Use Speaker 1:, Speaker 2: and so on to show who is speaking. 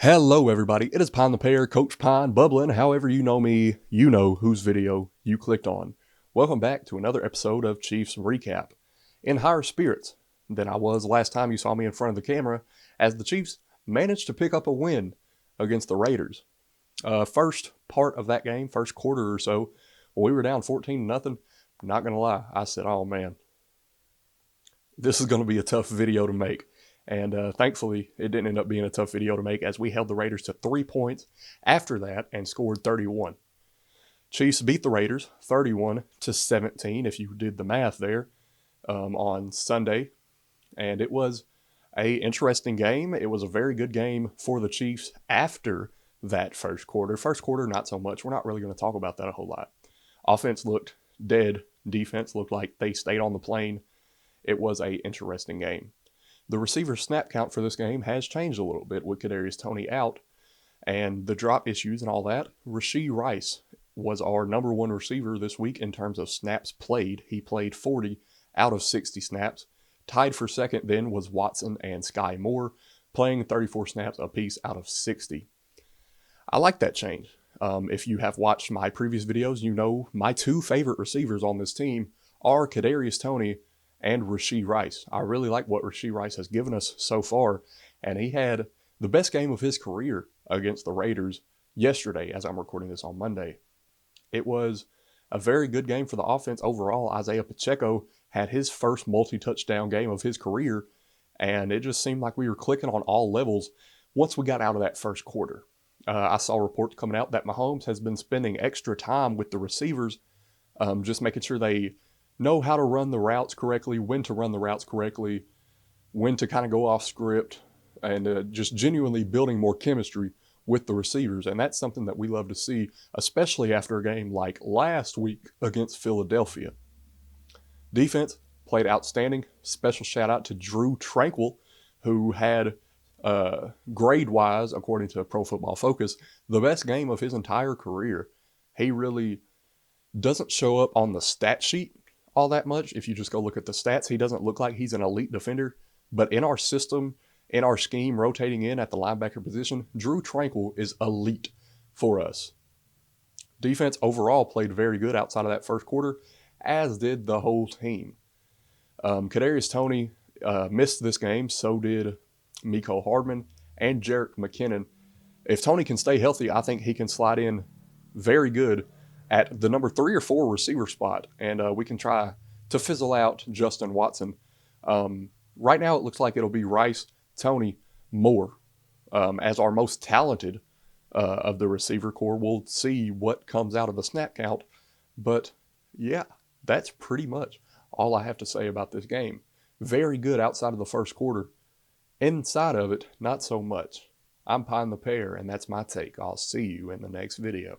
Speaker 1: Hello everybody, it is Pine the Pear, Coach Pine, bubbling, however you know me, you know whose video you clicked on. Welcome back to another episode of Chiefs Recap. In higher spirits than I was last time you saw me in front of the camera, as the Chiefs managed to pick up a win against the Raiders. First part of that game, first quarter or so, when we were down 14-0, not going to lie, I said, oh man, this is going to be a tough video to make. And thankfully, it didn't end up being a tough video to make as we held the Raiders to 3 points after that and scored 31. Chiefs beat the Raiders 31-17, if you did the math there, on Sunday. And it was an interesting game. It was a very good game for the Chiefs after that first quarter. First quarter, not so much. We're not really going to talk about that a whole lot. Offense looked dead. Defense looked like they stayed on the plane. It was an interesting game. The receiver snap count for this game has changed a little bit with Kadarius Toney out and the drop issues and all that. Rashee Rice was our number one receiver this week in terms of snaps played. He played 40 out of 60 snaps. Tied for second then was Watson and Sky Moore, playing 34 snaps apiece out of 60. I like that change. If you have watched my previous videos, you know my two favorite receivers on this team are Kadarius Toney and Rashee Rice. I really like what Rashee Rice has given us so far, and he had the best game of his career against the Raiders yesterday as I'm recording this on Monday. It was a very good game for the offense overall. Isaiah Pacheco had his first multi-touchdown game of his career, and it just seemed like we were clicking on all levels once we got out of that first quarter. I saw reports coming out that Mahomes has been spending extra time with the receivers, just making sure they know how to run the routes correctly, when to run the routes correctly, when to kind of go off script, and just genuinely building more chemistry with the receivers. And that's something that we love to see, especially after a game like last week against Philadelphia. Defense played outstanding. Special shout out to Drue Tranquill, who had, grade-wise, according to Pro Football Focus, the best game of his entire career. He really doesn't show up on the stat sheet all that much. If you just go look at the stats, he doesn't look like he's an elite defender. But in our system, in our scheme, rotating in at the linebacker position, Drue Tranquill is elite for us. Defense overall played very good outside of that first quarter, as did the whole team. Kadarius Toney missed this game, so did Mecole Hardman and Jerick McKinnon. If Toney can stay healthy, I think he can slide in very good at the number 3 or 4 receiver spot, and we can try to fizzle out Justin Watson. Right now, it looks like it'll be Rice, Toney, Moore as our most talented of the receiver core. We'll see what comes out of the snap count, but yeah, that's pretty much all I have to say about this game. Very good outside of the first quarter. Inside of it, not so much. I'm Pine the Pear, and that's my take. I'll see you in the next video.